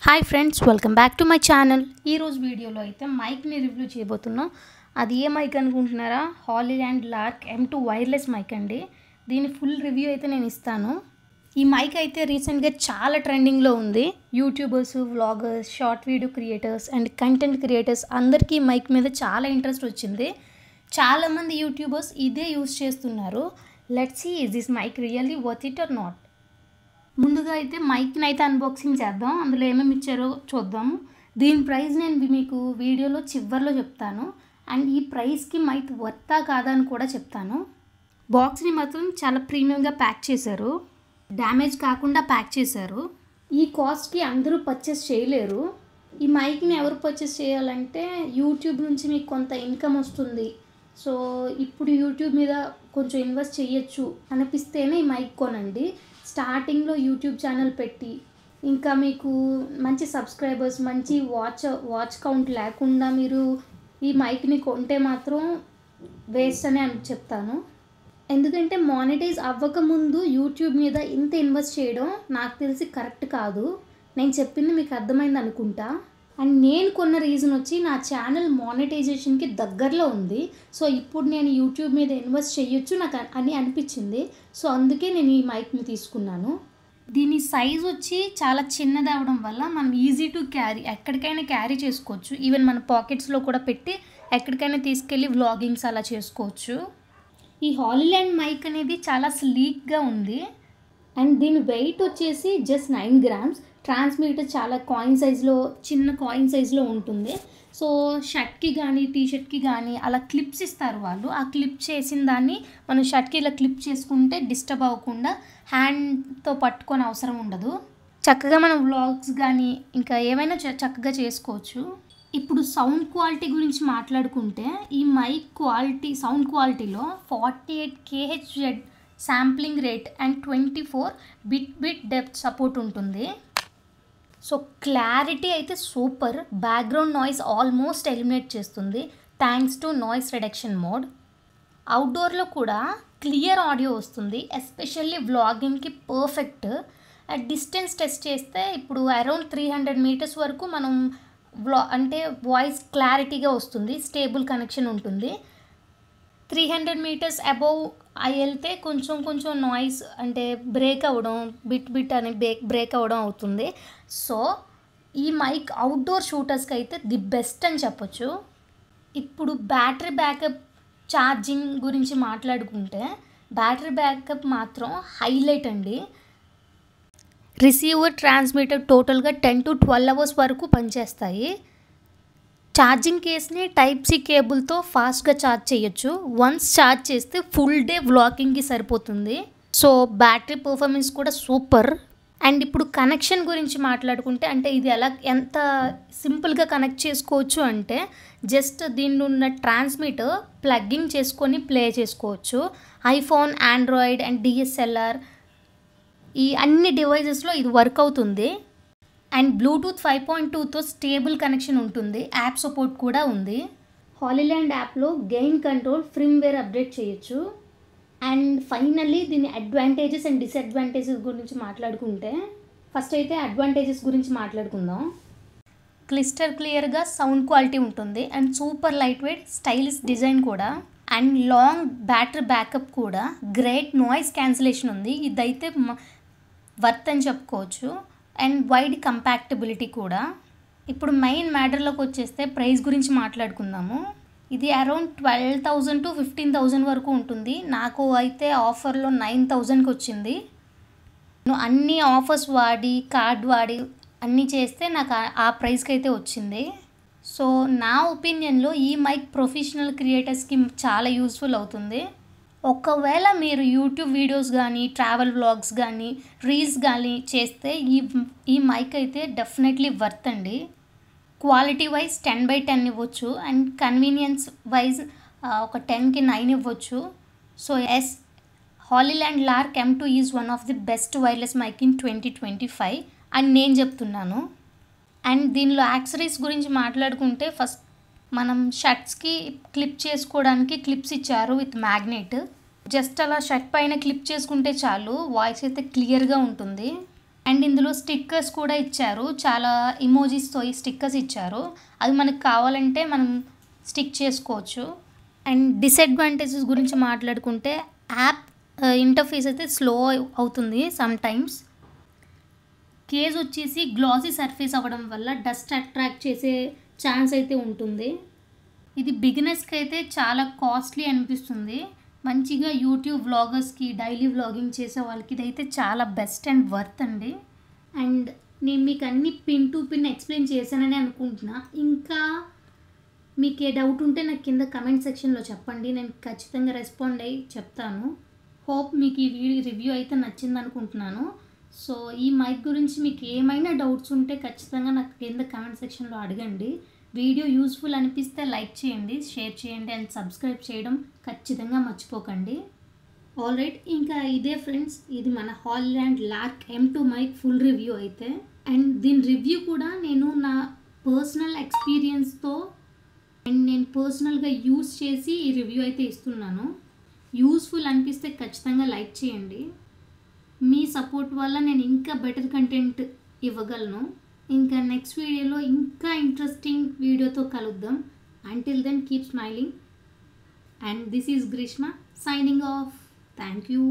Hi friends, welcome back to my channel. ఈరోజు వీడియోలో అయితే మైక్ని రివ్యూ చేయబోతున్నాం. అది ఏ మైక్ అనుకుంటున్నారా? Hollyland Lark M2 wireless mic అండి. దీని ఫుల్ రివ్యూ అయితే నేను ఇస్తాను. ఈ మైక్ అయితే రీసెంట్గా చాలా ట్రెండింగ్లో ఉంది. YouTubers, vloggers, short video creators and content creators అందరికీ మైక్ మీద చాలా ఇంట్రెస్ట్ వచ్చింది. చాలామంది యూట్యూబర్స్ ఇదే యూస్ చేస్తున్నారు. Let's see, is this mic really worth it or not. ముందుగా అయితే మైక్ని అయితే అన్బాక్సింగ్ చేద్దాం. అందులో ఏమేమి ఇచ్చారో చూద్దాము. దీని ప్రైస్ నేను మీకు వీడియోలో చివరిలో చెప్తాను. అండ్ ఈ ప్రైస్కి మైక్ వర్తా కాదా అని కూడా చెప్తాను. బాక్స్ని మాత్రం చాలా ప్రీమియంగా ప్యాక్ చేశారు. డ్యామేజ్ కాకుండా ప్యాక్ చేశారు. ఈ కాస్ట్కి అందరూ పర్చేస్ చేయలేరు. ఈ మైక్ని ఎవరు పర్చేస్ చేయాలంటే యూట్యూబ్ నుంచి మీకు కొంత ఇన్కమ్ వస్తుంది, సో ఇప్పుడు యూట్యూబ్ మీద కొంచెం ఇన్వెస్ట్ చేయొచ్చు అనిపిస్తేనే ఈ మైక్ కొనండి. స్టార్టింగ్లో యూట్యూబ్ ఛానల్ పెట్టి ఇంకా మీకు మంచి సబ్స్క్రైబర్స్, మంచి వాచ్ కౌంట్ లేకుండా మీరు ఈ మైక్ని కొంటే మాత్రం వేస్ట్ అని చెప్తాను. ఎందుకంటే మానిటైజ్ అవ్వకముందు యూట్యూబ్ మీద ఇంత ఇన్వెస్ట్ చేయడం నాకు తెలిసి కరెక్ట్ కాదు. నేను చెప్పింది మీకు అర్థమైంది అనుకుంటా. అండ్ నేను కొన్న రీజన్ వచ్చి నా ఛానల్ మానిటైజేషన్కి దగ్గరలో ఉంది. సో ఇప్పుడు నేను యూట్యూబ్ మీద ఇన్వెస్ట్ చేయొచ్చు నాకు అని అనిపించింది. సో అందుకే నేను ఈ మైక్ని తీసుకున్నాను. దీని సైజ్ వచ్చి చాలా చిన్నది అవ్వడం వల్ల మనం ఈజీ టు క్యారీ, ఎక్కడికైనా క్యారీ చేసుకోవచ్చు. ఈవెన్ మన పాకెట్స్లో కూడా పెట్టి ఎక్కడికైనా తీసుకెళ్ళి వ్లాగింగ్స్ అలా చేసుకోవచ్చు. ఈ హాలీల్యాండ్ మైక్ అనేది చాలా స్లీక్గా ఉంది. అండ్ దీని వెయిట్ వచ్చేసి జస్ట్ 9 grams. ట్రాన్స్మిటర్ చాలా చిన్న కాయిన్ సైజ్లో ఉంటుంది. సో షర్ట్కి కానీ టీషర్ట్కి కానీ అలా క్లిప్స్ ఇస్తారు వాళ్ళు. ఆ క్లిప్ చేసిన దాన్ని మనం షర్ట్కి ఇలా క్లిప్ చేసుకుంటే డిస్టర్బ్ అవ్వకుండా హ్యాండ్తో పట్టుకొని అవసరం ఉండదు. చక్కగా మనం వ్లాగ్స్ కానీ ఇంకా ఏమైనా చక్కగా చేసుకోవచ్చు. ఇప్పుడు సౌండ్ క్వాలిటీ గురించి మాట్లాడుకుంటే ఈ మైక్ సౌండ్ క్వాలిటీలో 48 kHz sampling rate and 24 bit depth support ఉంటుంది. సో క్లారిటీ అయితే super. Background noise almost eliminate చేస్తుంది thanks to noise reduction mode. అవుట్డోర్లో కూడా క్లియర్ ఆడియో వస్తుంది, ఎస్పెషల్లీ వ్లాగింగ్కి పర్ఫెక్ట్. డిస్టెన్స్ టెస్ట్ చేస్తే ఇప్పుడు అరౌండ్ 300 meters వరకు మనం అంటే వాయిస్ క్లారిటీగా వస్తుంది, స్టేబుల్ కనెక్షన్ ఉంటుంది. 300 meters అబౌవ్ వెళ్తే కొంచెం నాయిస్ అంటే బ్రేక్ అవ్వడం, బిట్ అని బ్రేక్ అవ్వడం అవుతుంది. సో ఈ మైక్ అవుట్డోర్ షూటర్స్కి అయితే ది బెస్ట్ అని చెప్పొచ్చు. ఇప్పుడు బ్యాటరీ బ్యాకప్, ఛార్జింగ్ గురించి మాట్లాడుకుంటే బ్యాటరీ బ్యాకప్ మాత్రం హైలైట్ అండి. రిసీవర్, ట్రాన్స్మిటర్ టోటల్గా 10 to 12 hours వరకు పనిచేస్తాయి. ఛార్జింగ్ కేస్ని Type-C కేబుల్తో ఫాస్ట్గా ఛార్జ్ చేయొచ్చు. వన్స్ ఛార్జ్ చేస్తే ఫుల్ డే వ్లాగింగ్కి సరిపోతుంది. సో బ్యాటరీ పర్ఫార్మెన్స్ కూడా సూపర్. అండ్ ఇప్పుడు కనెక్షన్ గురించి మాట్లాడుకుంటే అంటే ఇది ఎంత సింపుల్గా కనెక్ట్ చేసుకోవచ్చు అంటే జస్ట్ దీనిలో ఉన్న ట్రాన్స్మిటర్ ప్లగ్గింగ్ చేసుకొని ప్లే చేసుకోవచ్చు. ఐఫోన్, ఆండ్రాయిడ్ అండ్ DSLR ఈ అన్ని డివైజెస్లో ఇది వర్క్ అవుతుంది. అండ్ బ్లూటూత్ 5.2తో స్టేబుల్ కనెక్షన్ ఉంటుంది. యాప్ సపోర్ట్ కూడా ఉంది. హాలీల్యాండ్ యాప్లో గెయిన్ కంట్రోల్, ఫర్మ్వేర్ అప్డేట్ చేయొచ్చు. అండ్ ఫైనల్లీ దీని అడ్వాంటేజెస్ అండ్ డిసడ్వాంటేజెస్ గురించి మాట్లాడుకుంటే ఫస్ట్ అయితే అడ్వాంటేజెస్ గురించి మాట్లాడుకుందాం. క్లియర్గా సౌండ్ క్వాలిటీ ఉంటుంది. And super light weight, stylish design కూడా. అండ్ లాంగ్ బ్యాటరీ బ్యాకప్ కూడా. గ్రేట్ నాయిస్ క్యాన్సిలేషన్ ఉంది. ఇదైతే వర్త్ అని చెప్పుకోవచ్చు. అండ్ వైడ్ కంపాక్టబిలిటీ కూడా. ఇప్పుడు మెయిన్ మ్యాటర్లోకి వచ్చేస్తే ప్రైస్ గురించి మాట్లాడుకుందాము. ఇది అరౌండ్ 12,000 to 15,000 వరకు ఉంటుంది. నాకు అయితే ఆఫర్లో 9,000కి వచ్చింది. నేను అన్ని ఆఫర్స్ వాడి, కార్డ్ వాడి అన్నీ చేస్తే నాకు ఆ ప్రైస్కి అయితే వచ్చింది. సో నా ఒపీనియన్లో ఈ మైక్ ప్రొఫెషనల్ క్రియేటర్స్కి చాలా యూస్ఫుల్ అవుతుంది. ఒకవేళ మీరు యూట్యూబ్ వీడియోస్ కానీ, ట్రావెల్ వ్లాగ్స్ కానీ, రీల్స్ కానీ చేస్తే ఈ మైక్ అయితే డెఫినెట్లీ వర్త్ అండి. క్వాలిటీ వైజ్ 10/10 ఇవ్వచ్చు. అండ్ కన్వీనియన్స్ వైజ్ ఒక 10కి 9 ఇవ్వచ్చు. So Hollyland Lark M2 is one of the best wireless mic in 2025 అని నేను చెప్తున్నాను. అండ్ దీనిలో యాక్సరీస్ గురించి మాట్లాడుకుంటే ఫస్ట్ మనం షర్ట్స్కి క్లిప్ చేసుకోవడానికి క్లిప్స్ ఇచ్చారు విత్ మ్యాగ్నెట్. జస్ట్ అలా షర్ట్ పైన క్లిప్ చేసుకుంటే చాలు, వాయిస్ అయితే క్లియర్గా ఉంటుంది. అండ్ ఇందులో స్టిక్కర్స్ కూడా ఇచ్చారు, చాలా ఇమోజీస్తో ఈ స్టిక్కర్స్ ఇచ్చారు. అవి మనకు కావాలంటే మనం స్టిక్ చేసుకోవచ్చు. అండ్ డిసడ్వాంటేజెస్ గురించి మాట్లాడుకుంటే యాప్ ఇంటర్ఫేస్ అయితే స్లో అవుతుంది సమ్ టైమ్స్. కేజ్ వచ్చేసి గ్లాసీ సర్ఫేస్ అవ్వడం వల్ల డస్ట్ అట్రాక్ట్ చేసే ఛాన్స్ అయితే ఉంటుంది. ఇది బిగినర్స్కి అయితే చాలా కాస్ట్లీ అనిపిస్తుంది. మంచిగా యూట్యూబ్ వ్లాగర్స్కి, డైలీ వ్లాగింగ్ చేసే వాళ్ళకి ఇదైతే చాలా బెస్ట్ అండ్ వర్త్ అండి. అండ్ నేను మీకు అన్ని పిన్ టు పిన్ ఎక్స్ప్లెయిన్ చేశానని అనుకుంటున్నా. ఇంకా మీకు ఏ డౌట్ ఉంటే నాకు కింద కమెంట్ సెక్షన్లో చెప్పండి, నేను ఖచ్చితంగా రెస్పాండ్ అయ్యి చెప్తాను. హోప్ మీకు ఈ రివ్యూ అయితే నచ్చింది అనుకుంటున్నాను. సో ఈ మైక్ గురించి మీకు ఏమైనా డౌట్స్ ఉంటే ఖచ్చితంగా నాకు కింద కమెంట్ సెక్షన్లో అడగండి. వీడియో యూస్ఫుల్ అనిపిస్తే లైక్ చేయండి, షేర్ చేయండి అండ్ సబ్స్క్రైబ్ చేయడం ఖచ్చితంగా మర్చిపోకండి. ఆల్ రైట్, ఇంకా ఇదే ఫ్రెండ్స్, ఇది మన Hollyland Lark M2 mic full review అయితే. అండ్ దీని రివ్యూ కూడా నేను నా పర్సనల్ ఎక్స్పీరియన్స్తో అండ్ నేను పర్సనల్గా యూస్ చేసి ఈ రివ్యూ అయితే ఇస్తున్నాను. యూస్ఫుల్ అనిపిస్తే ఖచ్చితంగా లైక్ చేయండి. మీ సపోర్ట్ వల్ల నేను ఇంకా బెటర్ కంటెంట్ ఇవ్వగలను. ఇంకా నెక్స్ట్ వీడియోలో ఇంకా ఇంట్రెస్టింగ్ వీడియోతో కలుద్దాం. Until then keep smiling and this is Greeshma signing off. Thank you.